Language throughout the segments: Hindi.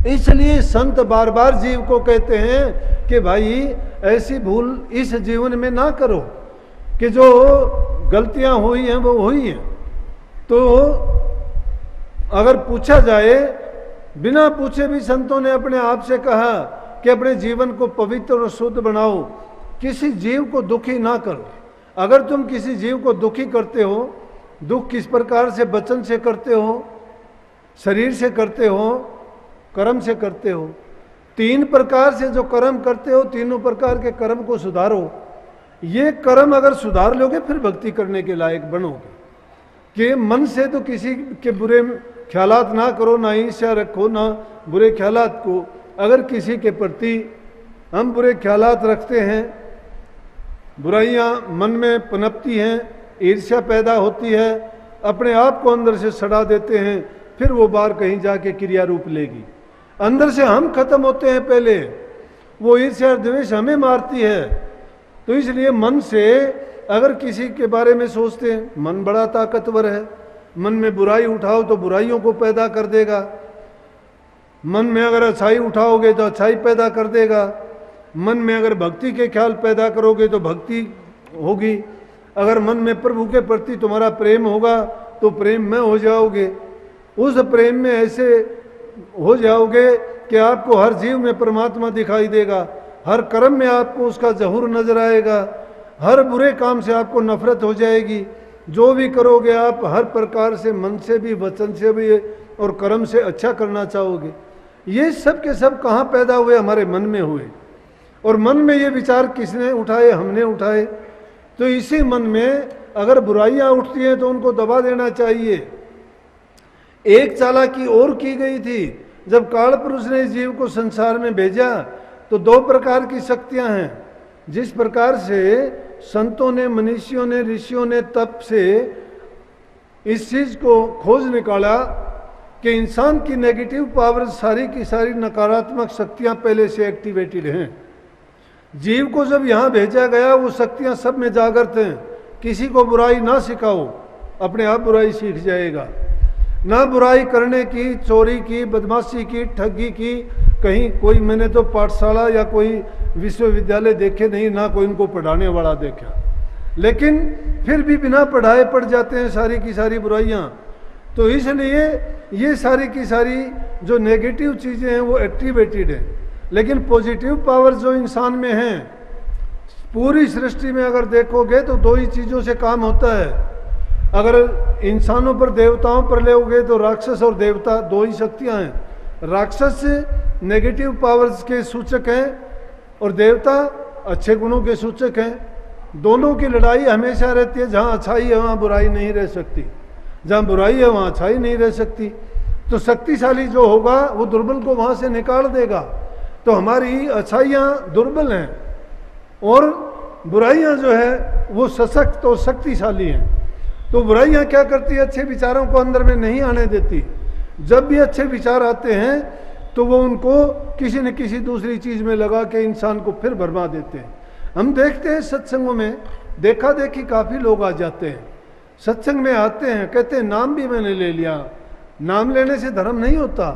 इसलिए संत बार बार जीव को कहते हैं कि भाई ऐसी भूल इस जीवन में ना करो, कि जो गलतियां हुई हैं वो हुई हैं। तो अगर पूछा जाए, बिना पूछे भी संतों ने अपने आप से कहा कि अपने जीवन को पवित्र और शुद्ध बनाओ, किसी जीव को दुखी ना करो। अगर तुम किसी जीव को दुखी करते हो, दुख किस प्रकार से, वचन से करते हो, शरीर से करते हो, कर्म से करते हो। 3 प्रकार से जो कर्म करते हो, तीनों प्रकार के कर्म को सुधारो। ये कर्म अगर सुधार लोगे फिर भक्ति करने के लायक बनोगे। कि मन से तो किसी के बुरे ख्यालात ना करो, ना ईर्ष्या रखो, ना बुरे ख्यालात को। अगर किसी के प्रति हम बुरे ख्यालात रखते हैं, बुराइयां मन में पनपती हैं, ईर्ष्या पैदा होती है, अपने आप को अंदर से सड़ा देते हैं, फिर वो बार कहीं जाके क्रिया रूप लेगी। अंदर से हम खत्म होते हैं पहले, वो ईर्ष्या द्वेष हमें मारती है। तो इसलिए मन से अगर किसी के बारे में सोचते हैं, मन बड़ा ताकतवर है, मन में बुराई उठाओ तो बुराइयों को पैदा कर देगा, मन में अगर अच्छाई उठाओगे तो अच्छाई पैदा कर देगा, मन में अगर भक्ति के ख्याल पैदा करोगे तो भक्ति होगी, अगर मन में प्रभु के प्रति तुम्हारा प्रेम होगा तो प्रेम में हो जाओगे। उस प्रेम में ऐसे हो जाओगे कि आपको हर जीव में परमात्मा दिखाई देगा, हर कर्म में आपको उसका ज़हूर नजर आएगा, हर बुरे काम से आपको नफरत हो जाएगी। जो भी करोगे आप हर प्रकार से, मन से भी, वचन से भी और कर्म से अच्छा करना चाहोगे। ये सब के सब कहाँ पैदा हुए? हमारे मन में हुए। और मन में ये विचार किसने उठाए? हमने उठाए। तो इसी मन में अगर बुराइयां उठती हैं तो उनको दबा देना चाहिए। एक चालाकी और की गई थी, जब काल पुरुष ने इस जीव को संसार में भेजा तो 2 प्रकार की शक्तियां हैं। जिस प्रकार से संतों ने, मनीषियों ने, ऋषियों ने तप से इस चीज को खोज निकाला कि इंसान की नेगेटिव पावर सारी की सारी नकारात्मक शक्तियां पहले से एक्टिवेटेड हैं। जीव को जब यहाँ भेजा गया वो शक्तियां सब में जागृत हैं। किसी को बुराई ना सिखाओ, अपने आप बुराई सीख जाएगा। ना बुराई करने की, चोरी की, बदमाशी की, ठगी की, कहीं कोई मैंने तो पाठशाला या कोई विश्वविद्यालय देखे नहीं, ना कोई इनको पढ़ाने वाला देखा, लेकिन फिर भी बिना पढ़ाए पढ़ जाते हैं सारी की सारी बुराइयां। तो इसलिए ये सारी की सारी जो नेगेटिव चीज़ें हैं वो एक्टिवेटेड है। लेकिन पॉजिटिव पावर जो इंसान में है, पूरी सृष्टि में अगर देखोगे तो 2 ही चीज़ों से काम होता है। अगर इंसानों पर, देवताओं पर लेओगे तो राक्षस और देवता 2 ही शक्तियां हैं। राक्षस नेगेटिव पावर्स के सूचक हैं और देवता अच्छे गुणों के सूचक हैं। दोनों की लड़ाई हमेशा रहती है। जहाँ अच्छाई है वहाँ बुराई नहीं रह सकती, जहाँ बुराई है वहाँ अच्छाई नहीं रह सकती। तो शक्तिशाली जो होगा वो दुर्बल को वहाँ से निकाल देगा। तो हमारी अच्छाइयाँ दुर्बल हैं और बुराइयाँ जो है वो सशक्त और शक्तिशाली हैं। तो बुराइयाँ क्या करती है? अच्छे विचारों को अंदर में नहीं आने देती। जब भी अच्छे विचार आते हैं तो वो उनको किसी न किसी दूसरी चीज़ में लगा के इंसान को फिर भरमा देते हैं। हम देखते हैं सत्संगों में देखा देखी काफ़ी लोग आ जाते हैं, सत्संग में आते हैं, कहते हैं नाम भी मैंने ले लिया। नाम लेने से धर्म नहीं होता।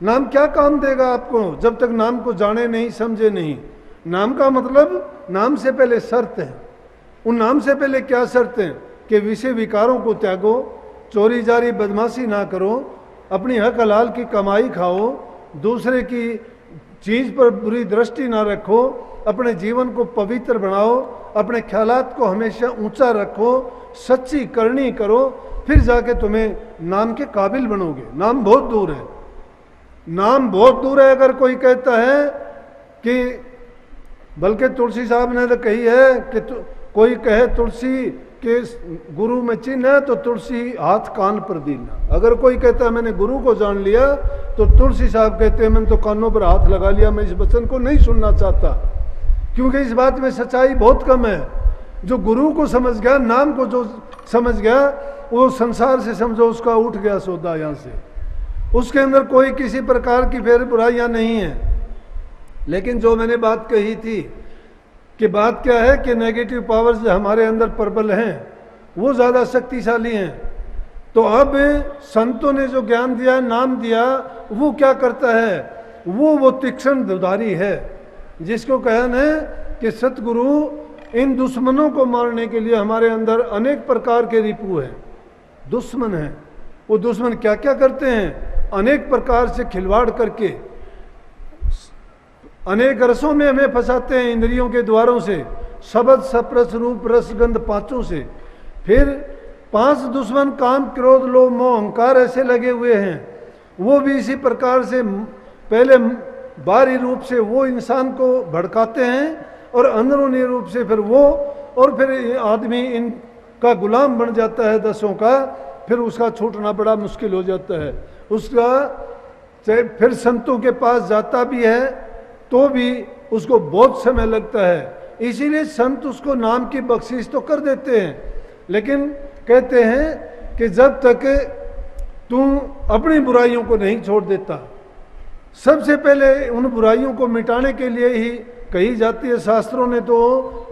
नाम क्या काम देगा आपको जब तक नाम को जाने नहीं, समझे नहीं। नाम का मतलब, नाम से पहले शर्त है। उन नाम से पहले क्या शर्त है? कि विषय विकारों को त्यागो, चोरी जारी बदमाशी ना करो, अपनी हक हलाल की कमाई खाओ, दूसरे की चीज़ पर बुरी दृष्टि ना रखो, अपने जीवन को पवित्र बनाओ, अपने ख्यालात को हमेशा ऊंचा रखो, सच्ची करनी करो, फिर जाके तुम्हें नाम के काबिल बनोगे। नाम बहुत दूर है, नाम बहुत दूर है। अगर कोई कहता है कि, बल्कि तुलसी साहब ने तो कही है कि कोई कहे तुलसी के गुरु में चिन्ह है तो तुलसी हाथ कान पर दीना। अगर कोई कहता है मैंने गुरु को जान लिया तो तुलसी साहब कहते हैं मैंने तो कानों पर हाथ लगा लिया, मैं इस वचन को नहीं सुनना चाहता। क्योंकि इस बात में सच्चाई बहुत कम है। जो गुरु को समझ गया, नाम को जो समझ गया, वो संसार से समझो उसका उठ गया सौदा यहाँ से। उसके अंदर कोई किसी प्रकार की फिर बुराइयाँ नहीं है। लेकिन जो मैंने बात कही थी कि बात क्या है कि नेगेटिव पावर्स जो हमारे अंदर प्रबल हैं वो ज़्यादा शक्तिशाली हैं। तो अब संतों ने जो ज्ञान दिया, नाम दिया, वो क्या करता है? वो तीक्ष्ण दुधारी है, जिसको कहना है कि सतगुरु इन दुश्मनों को मारने के लिए हमारे अंदर अनेक प्रकार के रिपु हैं, दुश्मन हैं। वो दुश्मन क्या क्या करते हैं? अनेक प्रकार से खिलवाड़ करके अनेक रसों में हमें फंसाते हैं, इंद्रियों के द्वारों से, शब्द सप्रस रूप रस गंध पांचों से। फिर 5 दुश्मन काम क्रोध लोभ मोह अहंकार ऐसे लगे हुए हैं, वो भी इसी प्रकार से पहले बाहरी रूप से वो इंसान को भड़काते हैं और अंदरूनी रूप से फिर वो, और फिर आदमी इनका गुलाम बन जाता है 10 का। फिर उसका छूटना बड़ा मुश्किल हो जाता है। उसका फिर संतों के पास जाता भी है तो भी उसको बहुत समय लगता है। इसीलिए संत उसको नाम की बख्शिश तो कर देते हैं, लेकिन कहते हैं कि जब तक तू अपनी बुराइयों को नहीं छोड़ देता, सबसे पहले उन बुराइयों को मिटाने के लिए ही कही जाती है। शास्त्रों ने तो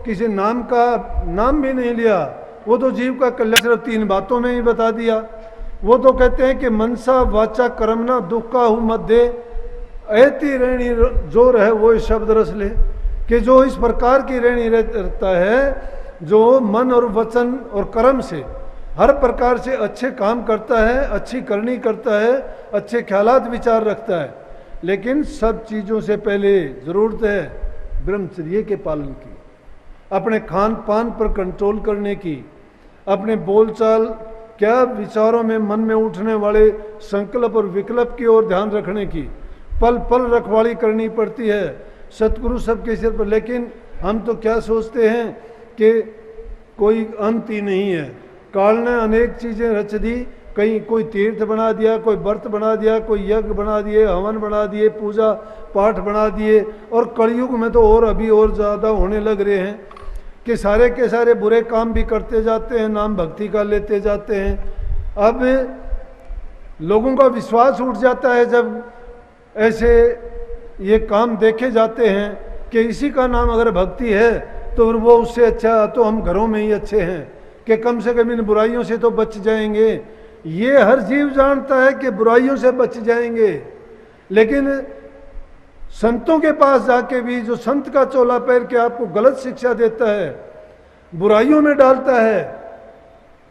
किसी नाम का नाम भी नहीं लिया, वो तो जीव का कल्याण सिर्फ 3 बातों में ही बता दिया। वो तो कहते हैं कि मनसा वाचा कर्मना दुखा हूँ मध्य ऐती रेणी जो रहे वो शब्द रस ले, कि जो इस प्रकार की रेणी रहता है, जो मन और वचन और कर्म से हर प्रकार से अच्छे काम करता है, अच्छी करनी करता है, अच्छे ख्यालात विचार रखता है, लेकिन सब चीज़ों से पहले ज़रूरत है ब्रह्मचर्य के पालन की, अपने खान पान पर कंट्रोल करने की, अपने बोलचाल क्या विचारों में मन में उठने वाले संकल्प और विकल्प की ओर ध्यान रखने की, पल पल रखवाली करनी पड़ती है सतगुरु सबके सिर पर। लेकिन हम तो क्या सोचते हैं कि कोई अंत ही नहीं है, काल ने अनेक चीज़ें रच दी, कहीं कोई तीर्थ बना दिया, कोई व्रत बना दिया, कोई यज्ञ बना दिए, हवन बना दिए, पूजा पाठ बना दिए, और कलयुग में तो और अभी और ज़्यादा होने लग रहे हैं कि सारे के सारे बुरे काम भी करते जाते हैं, नाम भक्ति का लेते जाते हैं। अब लोगों का विश्वास उठ जाता है जब ऐसे ये काम देखे जाते हैं कि इसी का नाम अगर भक्ति है तो वो उससे अच्छा तो हम घरों में ही अच्छे हैं, कि कम से कम इन बुराइयों से तो बच जाएंगे। ये हर जीव जानता है कि बुराइयों से बच जाएंगे, लेकिन संतों के पास जाके भी जो संत का चोला पैर के आपको गलत शिक्षा देता है, बुराइयों में डालता है,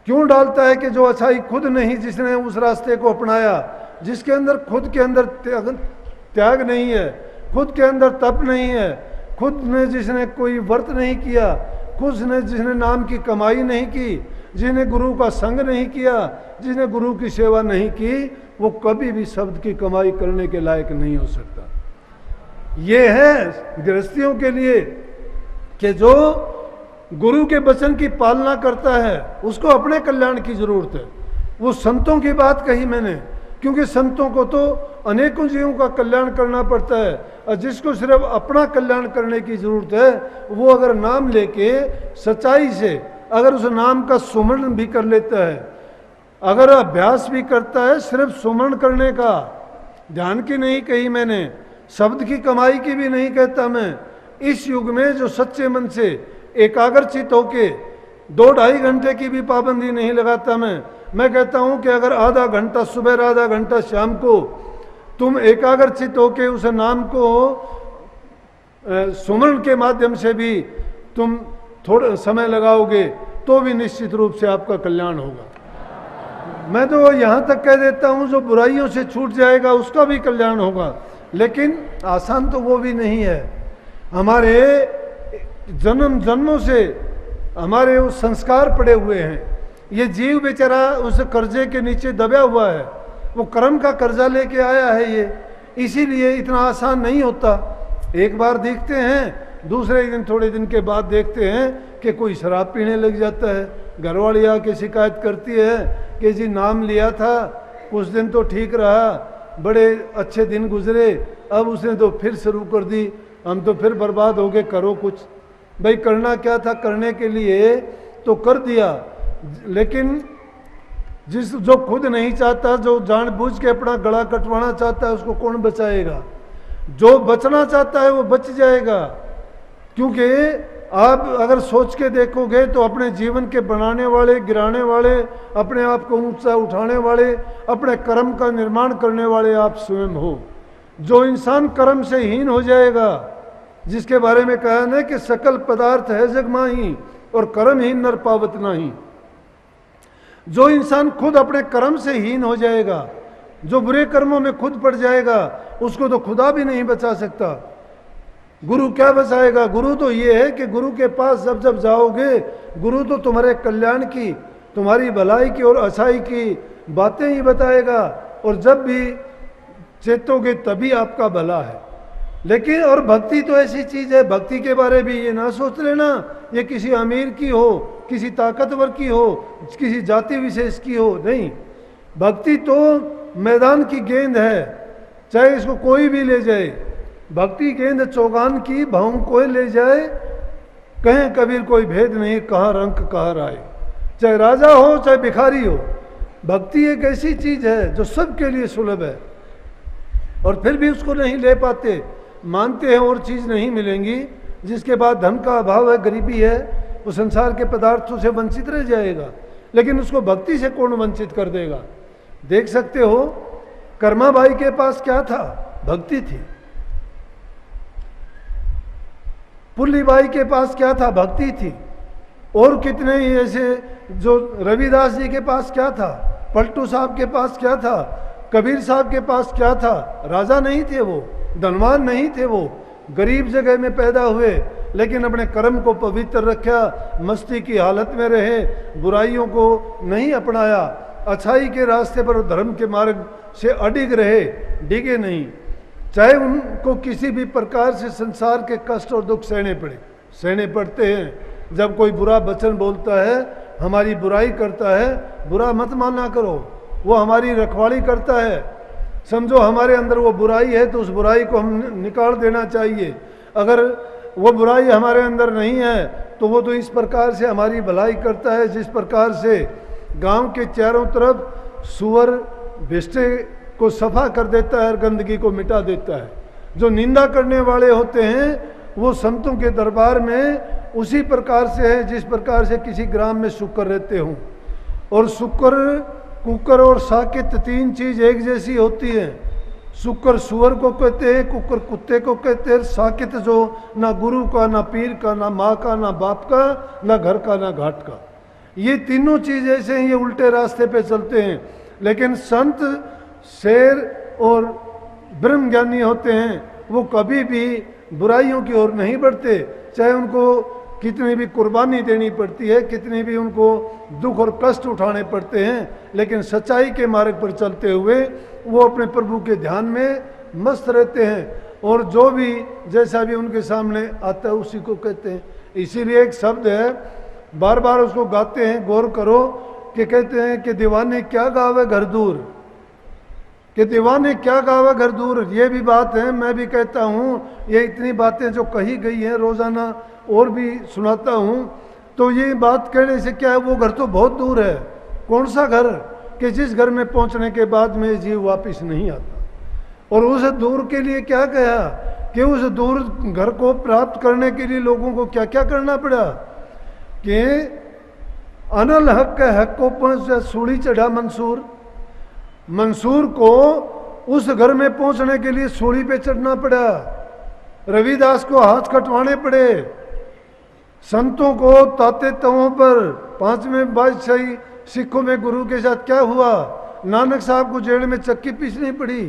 क्यों डालता है? कि जो अच्छाई खुद नहीं, जिसने उस रास्ते को अपनाया, जिसके अंदर खुद के अंदर त्याग नहीं है, खुद के अंदर तप नहीं है, खुद ने जिसने कोई व्रत नहीं किया, खुद ने जिसने नाम की कमाई नहीं की, जिसने गुरु का संग नहीं किया, जिसने गुरु की सेवा नहीं की, वो कभी भी शब्द की कमाई करने के लायक नहीं हो सकता। ये है गृहस्थियों के लिए कि जो गुरु के वचन की पालना करता है उसको अपने कल्याण की जरूरत है। वो संतों की बात कही मैंने, क्योंकि संतों को तो अनेकों जीवों का कल्याण करना पड़ता है, और जिसको सिर्फ अपना कल्याण करने की जरूरत है, वो अगर नाम लेके सच्चाई से अगर उस नाम का सुमरण भी कर लेता है, अगर अभ्यास भी करता है, सिर्फ सुमरण करने का, ध्यान की नहीं कही मैंने, शब्द की कमाई की भी नहीं कहता मैं। इस युग में जो सच्चे मन से एकाग्रचित होके 2-2.5 घंटे की भी पाबंदी नहीं लगाता मैं कहता हूं कि अगर आधा घंटा सुबह, आधा घंटा शाम को तुम एकाग्रचित होके उस नाम को सुमरण के माध्यम से भी तुम थोड़ा समय लगाओगे तो भी निश्चित रूप से आपका कल्याण होगा। मैं तो यहाँ तक कह देता हूँ जो बुराइयों से छूट जाएगा उसका भी कल्याण होगा, लेकिन आसान तो वो भी नहीं है। हमारे जन्म जन्मों से हमारे वो संस्कार पड़े हुए हैं। ये जीव बेचारा उस कर्जे के नीचे दबा हुआ है, वो कर्म का कर्जा लेके आया है ये, इसीलिए इतना आसान नहीं होता। एक बार देखते हैं, दूसरे दिन थोड़े दिन के बाद देखते हैं कि कोई शराब पीने लग जाता है, घरवाली आके शिकायत करती है कि जी नाम लिया था, कुछ दिन तो ठीक रहा, बड़े अच्छे दिन गुजरे, अब उसने तो फिर शुरू कर दी, हम तो फिर बर्बाद हो गए, करो कुछ। भाई करना क्या था, करने के लिए तो कर दिया, लेकिन जो खुद नहीं चाहता, जो जानबूझ के अपना गला कटवाना चाहता है, उसको कौन बचाएगा? जो बचना चाहता है वो बच जाएगा, क्योंकि आप अगर सोच के देखोगे तो अपने जीवन के बनाने वाले, गिराने वाले, अपने आप को ऊंचा उठाने वाले, अपने कर्म का निर्माण करने वाले आप स्वयं हो। जो इंसान कर्म से हीन हो जाएगा, जिसके बारे में कहा ना कि सकल पदार्थ है जग माही और कर्म हीन नर पावत नाही। जो इंसान खुद अपने कर्म से हीन हो जाएगा, जो बुरे कर्मों में खुद पड़ जाएगा, उसको तो खुदा भी नहीं बचा सकता। गुरु क्या बचाएगा? गुरु तो ये है कि गुरु के पास जब जब जाओगे, गुरु तो तुम्हारे कल्याण की, तुम्हारी भलाई की और अच्छाई की बातें ही बताएगा, और जब भी चेतोगे तभी आपका भला है। लेकिन और भक्ति तो ऐसी चीज है, भक्ति के बारे में ये ना सोच लेना ये किसी अमीर की हो, किसी ताकतवर की हो, किसी जाति विशेष की हो, नहीं। भक्ति तो मैदान की गेंद है, चाहे इसको कोई भी ले जाए। भक्ति गेंद चौगान की, भाव कोई ले जाए, कहें कबीर कोई भेद नहीं, कहाँ रंग कहाँ राय। चाहे राजा हो चाहे भिखारी हो, भक्ति एक ऐसी चीज है जो सबके लिए सुलभ है, और फिर भी उसको नहीं ले पाते। मानते हैं और चीज नहीं मिलेंगी, जिसके बाद धन का अभाव है, गरीबी है, वो संसार के पदार्थों से वंचित रह जाएगा। लेकिन उसको भक्ति से कौन वंचित कर देगा? देख सकते हो कर्माबाई के पास क्या था? भक्ति थी। पुल्लीबाई के पास क्या था? भक्ति थी। और कितने ही ऐसे, जो रविदास जी के पास क्या था, पलटू साहब के पास क्या था, कबीर साहब के पास क्या था? राजा नहीं थे वो, धनवान नहीं थे वो, गरीब जगह में पैदा हुए, लेकिन अपने कर्म को पवित्र रखा, मस्ती की हालत में रहे, बुराइयों को नहीं अपनाया, अच्छाई के रास्ते पर धर्म के मार्ग से अडिग रहे, डिगे नहीं। चाहे उनको किसी भी प्रकार से संसार के कष्ट और दुख सहने पड़ते हैं। जब कोई बुरा वचन बोलता है, हमारी बुराई करता है, बुरा मत माना करो, वो हमारी रखवाली करता है। समझो हमारे अंदर वो बुराई है तो उस बुराई को हम निकाल देना चाहिए। अगर वो बुराई हमारे अंदर नहीं है तो वो तो इस प्रकार से हमारी भलाई करता है, जिस प्रकार से गांव के चारों तरफ सुअर भिष्टे को सफा कर देता है और गंदगी को मिटा देता है। जो निंदा करने वाले होते हैं वो संतों के दरबार में उसी प्रकार से है जिस प्रकार से किसी ग्राम में शुक्र रहते हों। और शुक्र, कुकर और साकित तीन चीज एक जैसी होती है। शुक्र सुअर को कहते हैं, कुकर कुत्ते को कहते हैं, साकित जो ना गुरु का, ना पीर का, ना माँ का, ना बाप का, ना घर का, ना घाट का। ये तीनों चीज ऐसे हैं, ये उल्टे रास्ते पे चलते हैं। लेकिन संत, शेर और ब्रह्म ज्ञानी होते हैं, वो कभी भी बुराइयों की ओर नहीं बढ़ते, चाहे उनको कितनी भी कुर्बानी देनी पड़ती है, कितनी भी उनको दुख और कष्ट उठाने पड़ते हैं, लेकिन सच्चाई के मार्ग पर चलते हुए वो अपने प्रभु के ध्यान में मस्त रहते हैं। और जो भी जैसा भी उनके सामने आता है उसी को कहते हैं। इसीलिए एक शब्द है, बार बार उसको गाते हैं, गौर करो, कि कहते हैं कि दीवाने क्या गावे घर दूर, कि दीवाने क्या गावे घर दूर। ये भी बात है, मैं भी कहता हूँ, ये इतनी बातें जो कही गई हैं रोजाना और भी सुनाता हूँ, तो ये बात कहने से क्या है, वो घर तो बहुत दूर है। कौन सा घर? कि जिस घर में पहुंचने के बाद में जीव वापस नहीं आता। और उस दूर के लिए क्या कहा कि उस दूर घर को प्राप्त करने के लिए लोगों को क्या क्या करना पड़ा, कि अनल हक के हक को पहुंच सूढ़ी चढ़ा मंसूर। मंसूर को उस घर में पहुंचने के लिए सूढ़ी पे चढ़ना पड़ा, रविदास को हाथ कटवाने पड़े, संतों को ताते तवों पर, पांचवें बादशाही सिखों में गुरु के साथ क्या हुआ, नानक साहब को जेल में चक्की पीसनी पड़ी,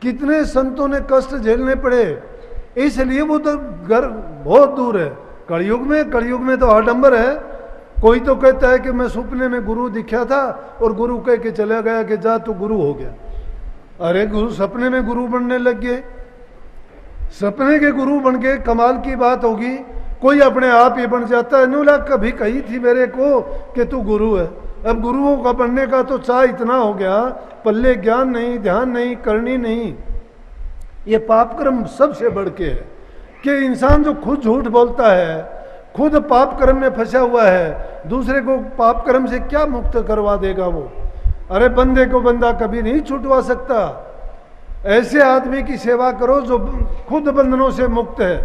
कितने संतों ने कष्ट झेलने पड़े। इसलिए वो तो घर बहुत दूर है। कलयुग में तो आडंबर है। कोई तो कहता है कि मैं सपने में गुरु दिखा था और गुरु कह के चला गया कि जा तू गुरु हो गया। अरे गुरु सपने में गुरु बनने लग गए, सपने के गुरु बन गए, कमाल की बात होगी। कोई अपने आप ही बन जाता है। नुला कभी कही थी मेरे को कि तू गुरु है। अब गुरुओं का बनने का तो चाह इतना हो गया, पल्ले ज्ञान नहीं, ध्यान नहीं, करनी नहीं। ये पाप कर्म सबसे बढ़ के है कि इंसान जो खुद झूठ बोलता है, खुद पाप कर्म में फंसा हुआ है, दूसरे को पाप कर्म से क्या मुक्त करवा देगा वो? अरे बंदे को बंदा कभी नहीं छुटवा सकता। ऐसे आदमी की सेवा करो जो खुद बंधनों से मुक्त है।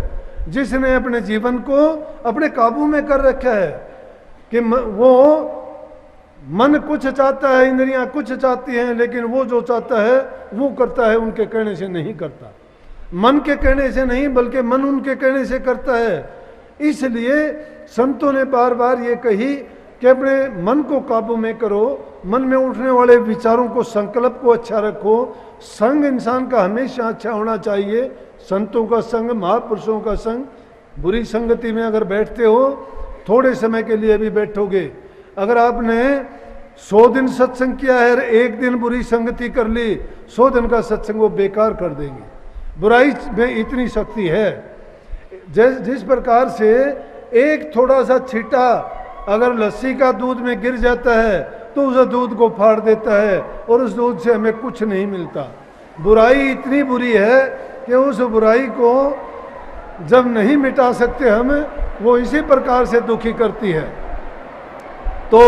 जिसने अपने जीवन को अपने काबू में कर रखा है कि वो मन कुछ चाहता है, इंद्रियां कुछ चाहती हैं, लेकिन वो जो चाहता है वो करता है, उनके कहने से नहीं करता। मन के कहने से नहीं बल्कि मन उनके कहने से करता है। इसलिए संतों ने बार बार ये कही कि अपने मन को काबू में करो, मन में उठने वाले विचारों को, संकल्प को अच्छा रखो। संग इंसान का हमेशा अच्छा होना चाहिए, संतों का संग, महापुरुषों का संग। बुरी संगति में अगर बैठते हो, थोड़े समय के लिए भी बैठोगे। अगर आपने 100 दिन सत्संग किया है, एक दिन बुरी संगति कर ली, 100 दिन का सत्संग वो बेकार कर देंगे। बुराई में इतनी शक्ति है। जिस प्रकार से एक थोड़ा सा छींटा अगर लस्सी का दूध में गिर जाता है तो उस दूध को फाड़ देता है और उस दूध से हमें कुछ नहीं मिलता। बुराई इतनी बुरी है कि उस बुराई को जब नहीं मिटा सकते हम, वो इसी प्रकार से दुखी करती है। तो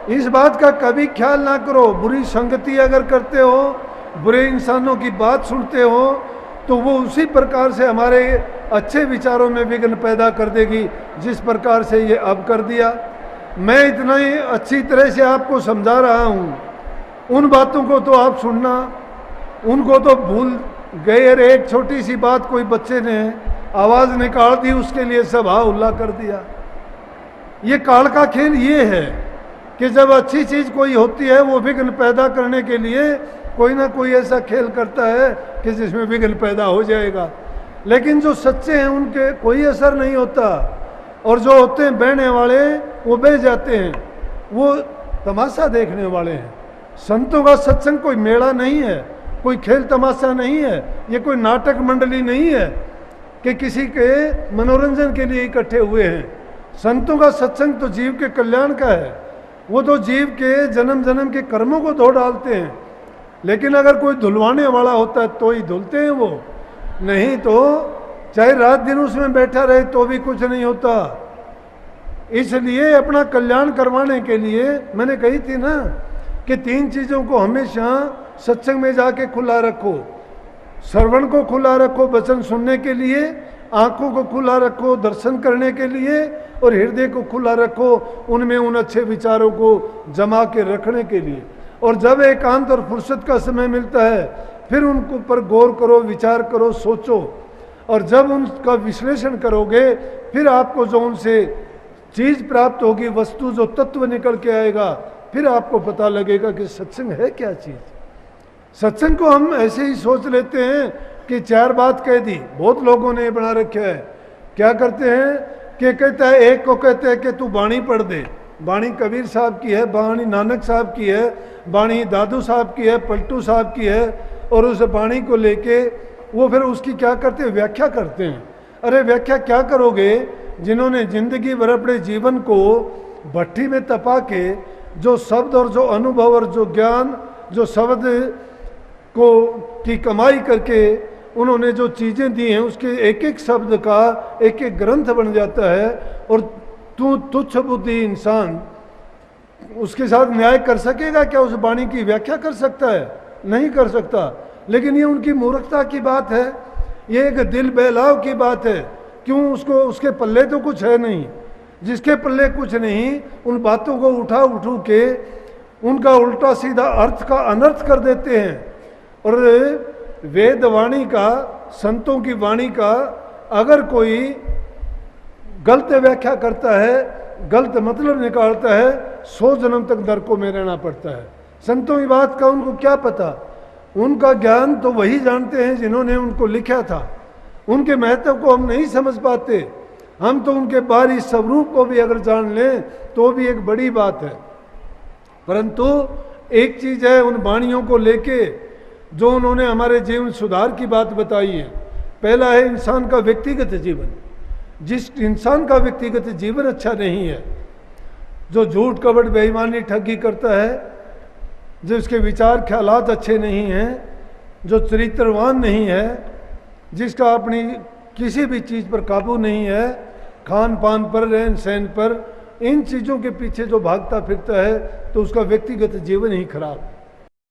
इस बात का कभी ख्याल ना करो। बुरी संगति अगर करते हो, बुरे इंसानों की बात सुनते हो, तो वो उसी प्रकार से हमारे अच्छे विचारों में विघ्न पैदा कर देगी, जिस प्रकार से ये अब कर दिया। मैं इतना ही अच्छी तरह से आपको समझा रहा हूँ, उन बातों को तो आप सुनना, उनको तो भूल गए। अरे एक छोटी सी बात कोई बच्चे ने आवाज़ निकाल दी, उसके लिए सब हा हुल्ला कर दिया। ये काल का खेल ये है कि जब अच्छी चीज़ कोई होती है, वो विघ्न पैदा करने के लिए कोई ना कोई ऐसा खेल करता है कि जिसमें विघ्न पैदा हो जाएगा। लेकिन जो सच्चे हैं उनके कोई असर नहीं होता, और जो होते हैं बहने वाले वो बह जाते हैं, वो तमाशा देखने वाले हैं। संतों का सत्संग कोई मेला नहीं है, कोई खेल तमाशा नहीं है, ये कोई नाटक मंडली नहीं है कि किसी के मनोरंजन के लिए इकट्ठे हुए हैं। संतों का सत्संग तो जीव के कल्याण का है। वो तो जीव के जन्म जन्म के कर्मों को धो डालते हैं। लेकिन अगर कोई धुलवाने वाला होता है तो ही धुलते हैं वो, नहीं तो चाहे रात दिन उसमें बैठा रहे तो भी कुछ नहीं होता। इसलिए अपना कल्याण करवाने के लिए मैंने कही थी ना कि 3 चीज़ों को हमेशा सत्संग में जाके खुला रखो। श्रवण को खुला रखो वचन सुनने के लिए, आंखों को खुला रखो दर्शन करने के लिए, और हृदय को खुला रखो उनमें उन अच्छे विचारों को जमा के रखने के लिए। और जब एकांत और फुर्सत का समय मिलता है फिर उनको पर गौर करो, विचार करो, सोचो। और जब उनका विश्लेषण करोगे फिर आपको जो उनसे चीज़ प्राप्त होगी, वस्तु जो तत्व निकल के आएगा, फिर आपको पता लगेगा कि सत्संग है क्या चीज़। सत्संग को हम ऐसे ही सोच लेते हैं कि 4 बात कह दी। बहुत लोगों ने बना रखा है। क्या करते हैं कि कहता है, एक को कहते हैं कि तू बाणी पढ़ दे। बाणी कबीर साहब की है, बाणी नानक साहब की है, बाणी दादू साहब की है, पलटू साहब की है, और उस बाणी को लेके वो फिर उसकी क्या करते हैं, व्याख्या करते हैं। अरे व्याख्या क्या करोगे जिन्होंने जिंदगी भर अपने जीवन को भट्टी में तपा के जो शब्द और जो अनुभव और जो ज्ञान, जो शब्द को की कमाई करके उन्होंने जो चीज़ें दी हैं, उसके एक एक शब्द का एक एक ग्रंथ बन जाता है। और तू तुच्छ बुद्धि इंसान उसके साथ न्याय कर सकेगा क्या? उस वाणी की व्याख्या कर सकता है? नहीं कर सकता। लेकिन ये उनकी मूर्खता की बात है, ये एक दिल बहलाव की बात है। क्यों? उसको उसके पल्ले तो कुछ है नहीं। जिसके पल्ले कुछ नहीं, उन बातों को उठा के उनका उल्टा सीधा अर्थ का अनर्थ कर देते हैं। और वेद वाणी का, संतों की वाणी का अगर कोई गलत व्याख्या करता है, गलत मतलब निकालता है, 100 जन्म तक नरकों में रहना पड़ता है। संतों की बात का उनको क्या पता? उनका ज्ञान तो वही जानते हैं जिन्होंने उनको लिखा था। उनके महत्व को हम नहीं समझ पाते। हम तो उनके बाहरी स्वरूप को भी अगर जान लें तो भी एक बड़ी बात है। परंतु एक चीज़ है उन वाणियों को लेके जो उन्होंने हमारे जीवन सुधार की बात बताई है। पहला है इंसान का व्यक्तिगत जीवन। जिस इंसान का व्यक्तिगत जीवन अच्छा नहीं है, जो झूठ कपट बेईमानी ठगी करता है, जो उसके विचार ख्यालात अच्छे नहीं हैं, जो चरित्रवान नहीं है, जिसका अपनी किसी भी चीज़ पर काबू नहीं है, खान पान पर, रहन सहन पर, इन चीज़ों के पीछे जो भागता फिरता है, तो उसका व्यक्तिगत जीवन ही खराब है।